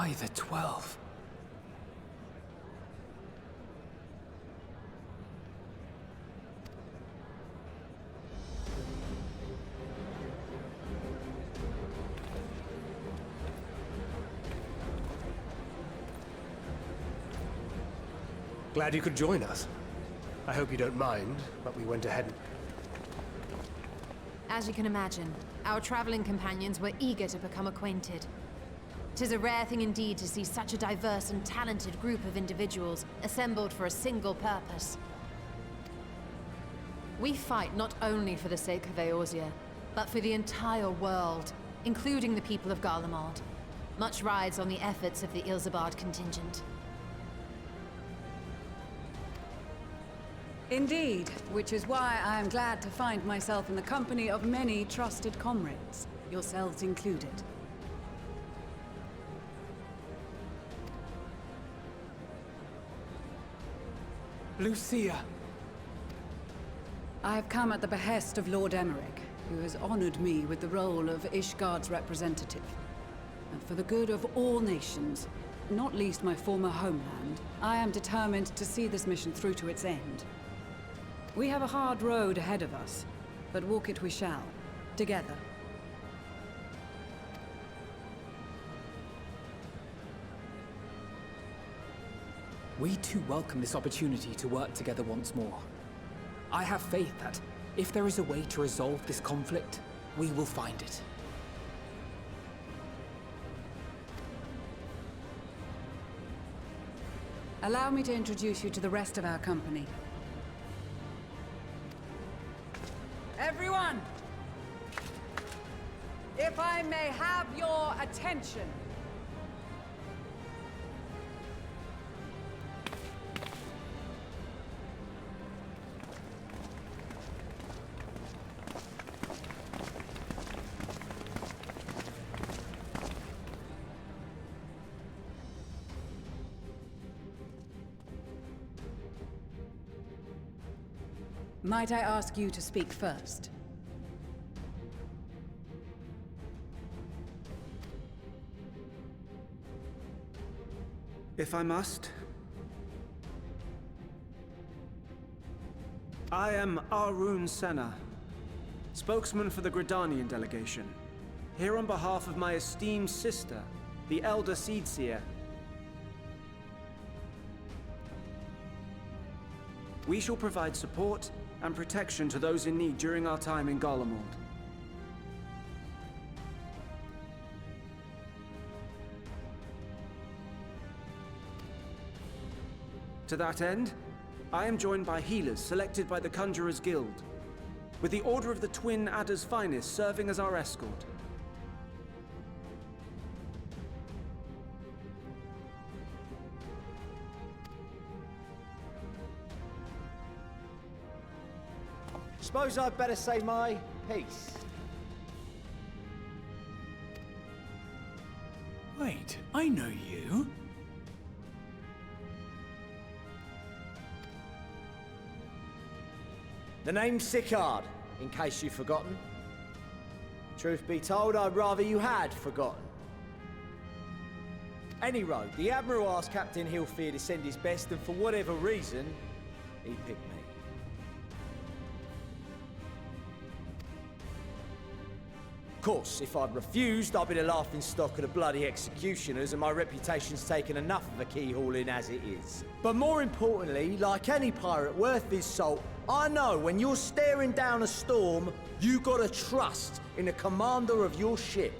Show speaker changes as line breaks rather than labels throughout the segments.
By the 12. Glad you could join us. I hope you don't mind, but we went ahead and...
As you can imagine, our traveling companions were eager to become acquainted. 'Tis a rare thing indeed to see such a diverse and talented group of individuals assembled for a single purpose. We fight not only for the sake of Eorzea, but for the entire world, including the people of Garlemald. Much rides on the efforts of the Ilsabard contingent.
Indeed, which is why I am glad to find myself in the company of many trusted comrades, yourselves included.
Lucia!
I have come at the behest of Lord Emmerich, who has honored me with the role of Ishgard's representative. And for the good of all nations, not least my former homeland, I am determined to see this mission through to its end. We have a hard road ahead of us, but walk it we shall, together.
We too welcome this opportunity to work together once more. I have faith that, if there is a way to resolve this conflict, we will find it.
Allow me to introduce you to the rest of our company. Everyone! If I may have your attention. Might I ask you to speak first?
If I must. I am Arun Senna, spokesman for the Gridanian delegation, here on behalf of my esteemed sister, the Elder Seedseer. We shall provide support and protection to those in need during our time in Garlemald. To that end, I am joined by healers selected by the Conjurers Guild, with the Order of the Twin Adder's Finest serving as our escort.
Suppose I'd better say my piece.
Wait, I know you.
The name's Sicard, in case you've forgotten. Truth be told, I'd rather you had forgotten. Any road, the Admiral asked Captain Hilfear to send his best, and for whatever reason, he picked me. Of course, if I'd refused, I'd be the laughingstock of the bloody executioners, and my reputation's taken enough of a keyhauling as it is. But more importantly, like any pirate worth his salt, I know when you're staring down a storm, you gotta trust in the commander of your ship.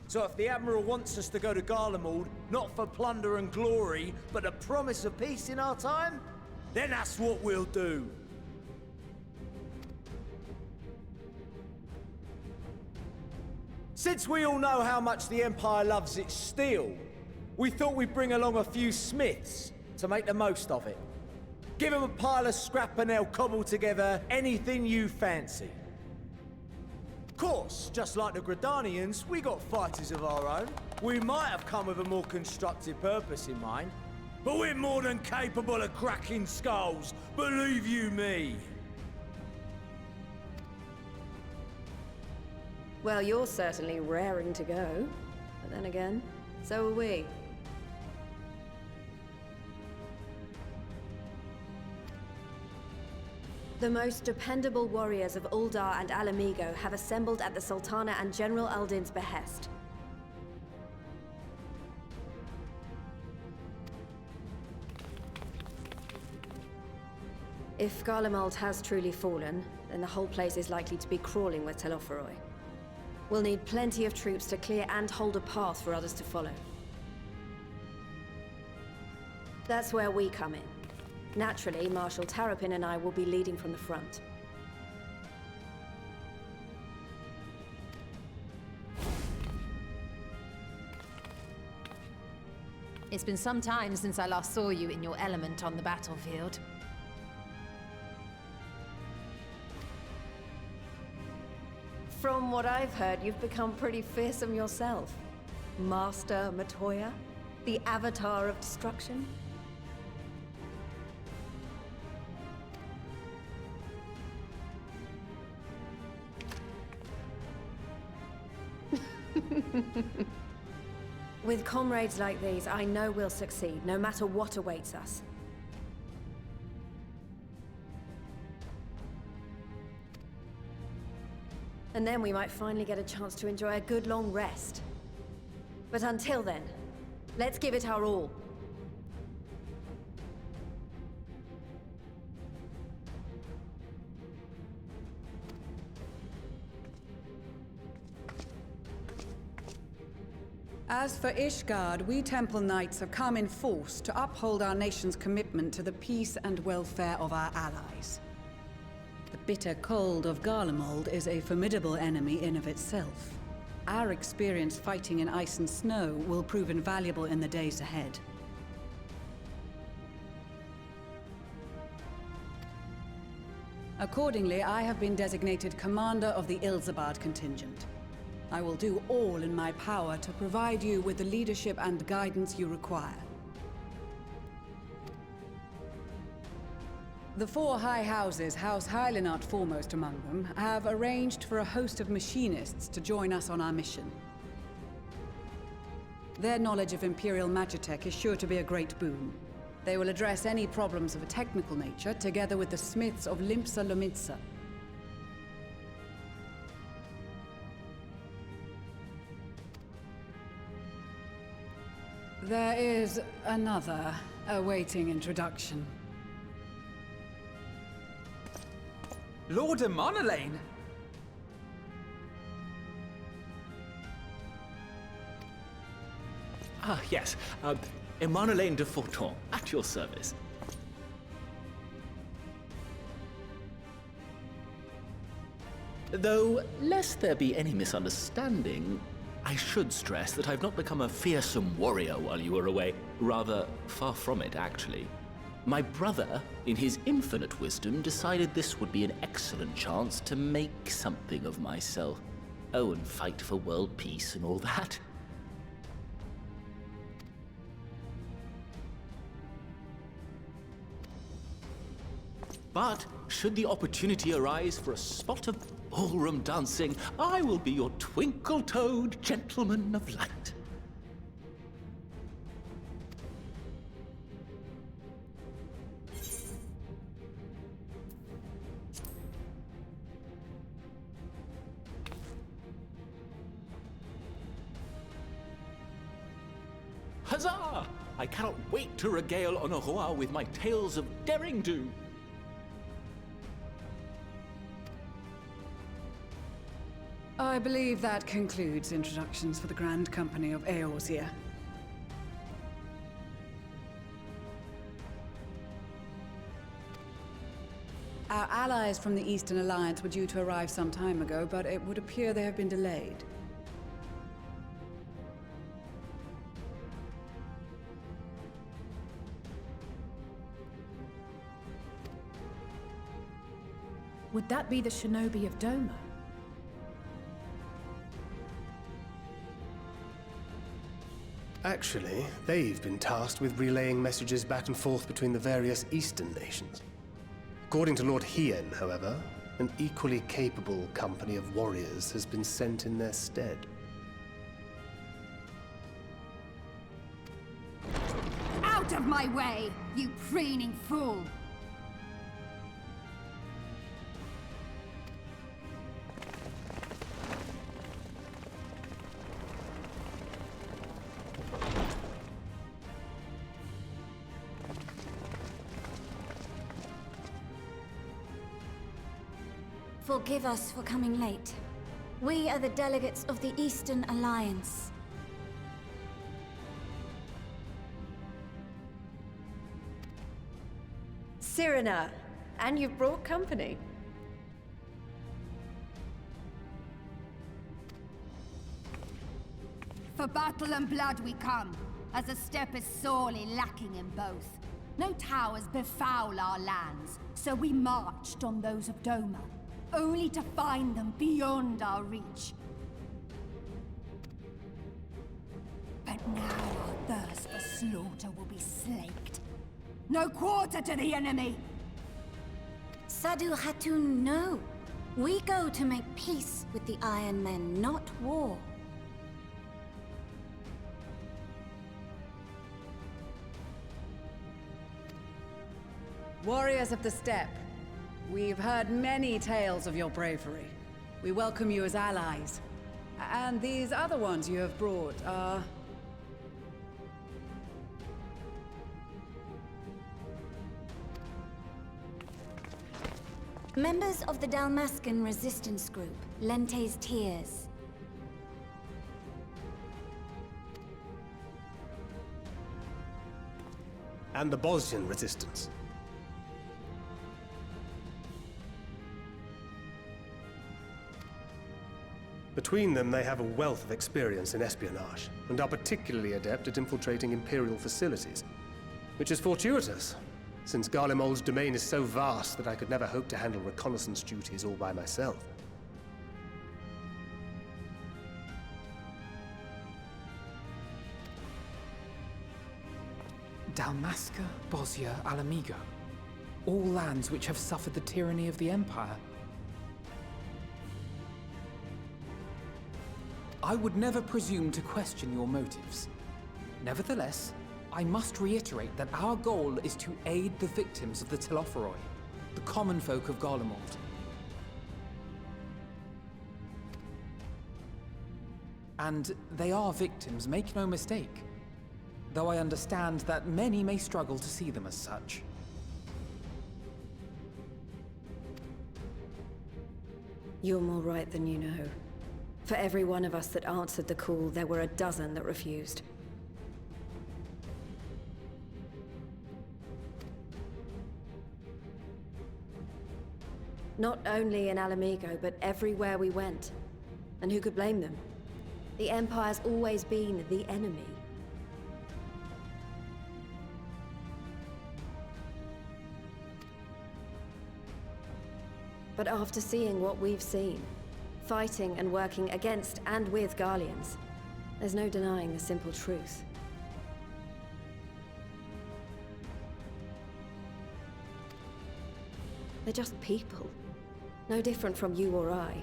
So if the Admiral wants us to go to Garlemald, not for plunder and glory, but the promise of peace in our time, then that's what we'll do. Since we all know how much the Empire loves its steel, we thought we'd bring along a few smiths to make the most of it. Give them a pile of scrap and they'll cobble together anything you fancy. Of course, just like the Gridanians, we got fighters of our own. We might have come with a more constructive purpose in mind, but we're more than capable of cracking skulls, believe you me.
Well, you're certainly raring to go. But then again, so are we. The most dependable warriors of Uldar and Alamigo have assembled at the Sultana and General Aldin's behest. If Garlemald has truly fallen, then the whole place is likely to be crawling with Telophoroi. We'll need plenty of troops to clear and hold a path for others to follow. That's where we come in. Naturally, Marshal Tarapin and I will be leading from the front.
It's been some time since I last saw you in your element on the battlefield.
From what I've heard, you've become pretty fearsome yourself. Master Matoya? The Avatar of Destruction? With comrades like these, I know we'll succeed, no matter what awaits us. And then we might finally get a chance to enjoy a good long rest. But until then, let's give it our all.
As for Ishgard, we Temple Knights have come in force to uphold our nation's commitment to the peace and welfare of our allies. The bitter cold of Garlemald is a formidable enemy in of itself. Our experience fighting in ice and snow will prove invaluable in the days ahead. Accordingly, I have been designated commander of the Ilzabard contingent. I will do all in my power to provide you with the leadership and guidance you require. The four high houses, House Hylinart foremost among them, have arranged for a host of machinists to join us on our mission. Their knowledge of Imperial Magitech is sure to be a great boon. They will address any problems of a technical nature, together with the smiths of Limpsa Lomitsa. There is another awaiting introduction.
Lord Amonelane!
Ah, yes. Emanelaine de Forton, at your service. Though, lest there be any misunderstanding, I should stress that I've not become a fearsome warrior while you were away. Rather, far from it, actually. My brother, in his infinite wisdom, decided this would be an excellent chance to make something of myself. Oh, and fight for world peace and all that. But, should the opportunity arise for a spot of ballroom dancing, I will be your twinkle-toed gentleman of light. Huzzah! I cannot wait to regale Honoroa with my tales of derring-do.
I believe that concludes introductions for the Grand Company of Eorzea. Our allies from the Eastern Alliance were due to arrive some time ago, but it would appear they have been delayed.
Would that be the shinobi of Doma?
Actually, they've been tasked with relaying messages back and forth between the various Eastern nations. According to Lord Hien, however, an equally capable company of warriors has been sent in their stead.
Out of my way, you preening fool!
Forgive us for coming late. We are the delegates of the Eastern Alliance.
Cyrena, and you've brought company.
For battle and blood we come, as a step is sorely lacking in both. No towers befoul our lands, so we marched on those of Doma, only to find them beyond our reach. But now our thirst for slaughter will be slaked. No quarter to the enemy!
Sadu Hatun, no. We go to make peace with the Iron Men, not war.
Warriors of the Steppe, we've heard many tales of your bravery. We welcome you as allies. And these other ones you have brought are...
Members of the Dalmascan resistance group, Lente's Tears.
And the Bosnian resistance. Between them, they have a wealth of experience in espionage, and are particularly adept at infiltrating Imperial facilities. Which is fortuitous, since Garlemald's domain is so vast that I could never hope to handle reconnaissance duties all by myself.
Dalmasca, Bosnia, Alamigo. All lands which have suffered the tyranny of the Empire. I would never presume to question your motives. Nevertheless, I must reiterate that our goal is to aid the victims of the Telophoroi, the common folk of Garlemald. And they are victims, make no mistake. Though I understand that many may struggle to see them as such.
You're more right than you know. For every one of us that answered the call, there were a dozen that refused. Not only in Alamigo, but everywhere we went. And who could blame them? The Empire's always been the enemy. But after seeing what we've seen, fighting and working against and with Garleans, there's no denying the simple truth. They're just people. No different from you or I.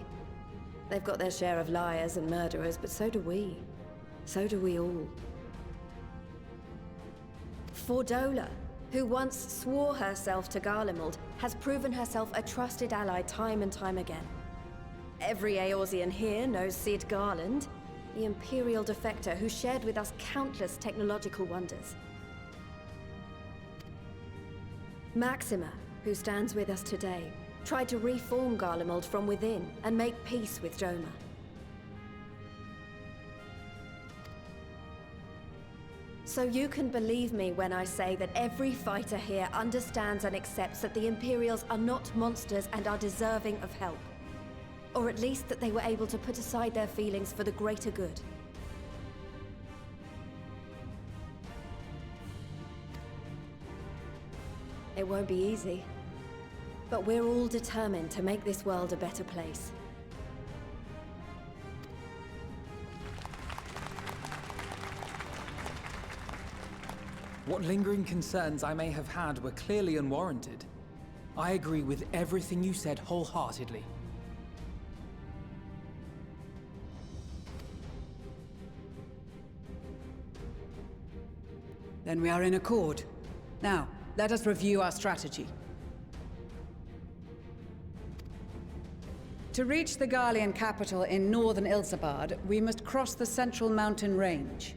They've got their share of liars and murderers, but so do we. So do we all. Fordola, who once swore herself to Garlemald, has proven herself a trusted ally time and time again. Every Eorzean here knows Cid Garland, the Imperial defector who shared with us countless technological wonders. Maxima, who stands with us today, tried to reform Garlemald from within and make peace with Doma. So you can believe me when I say that every fighter here understands and accepts that the Imperials are not monsters and are deserving of help. Or at least that they were able to put aside their feelings for the greater good. It won't be easy, but we're all determined to make this world a better place.
What lingering concerns I may have had were clearly unwarranted. I agree with everything you said wholeheartedly.
Then we are in accord. Now, let us review our strategy. To reach the Garlean capital in northern Ilsabard, we must cross the central mountain range.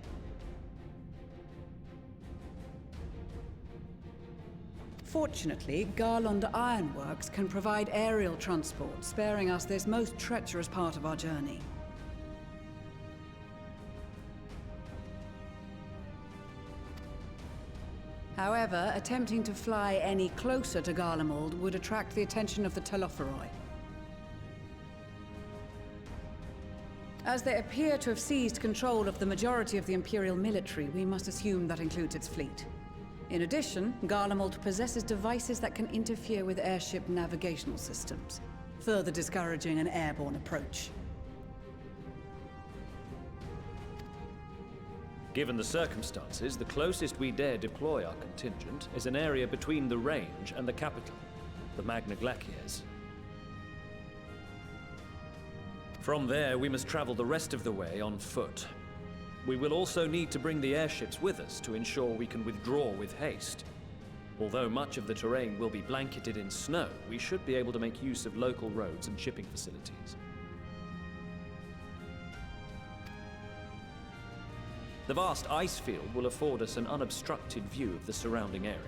Fortunately, Garlond Ironworks can provide aerial transport, sparing us this most treacherous part of our journey. However, attempting to fly any closer to Garlemald would attract the attention of the Telophoroi. As they appear to have seized control of the majority of the Imperial military, we must assume that includes its fleet. In addition, Garlemald possesses devices that can interfere with airship navigational systems, further discouraging an airborne approach.
Given the circumstances, the closest we dare deploy our contingent is an area between the range and the capital, the Magna Glaciers. From there, we must travel the rest of the way on foot. We will also need to bring the airships with us to ensure we can withdraw with haste. Although much of the terrain will be blanketed in snow, we should be able to make use of local roads and shipping facilities. The vast ice field will afford us an unobstructed view of the surrounding area.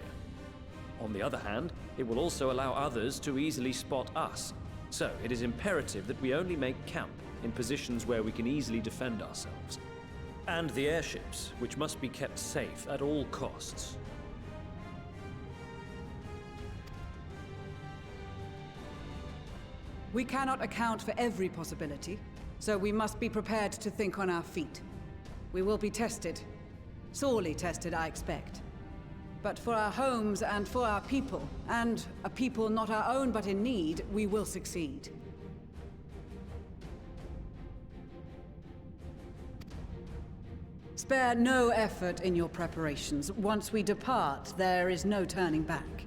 On the other hand, it will also allow others to easily spot us, so it is imperative that we only make camp in positions where we can easily defend ourselves. And the airships, which must be kept safe at all costs.
We cannot account for every possibility, so we must be prepared to think on our feet. We will be tested. Sorely tested, I expect. But for our homes and for our people, and a people not our own but in need, we will succeed. Spare no effort in your preparations. Once we depart, there is no turning back.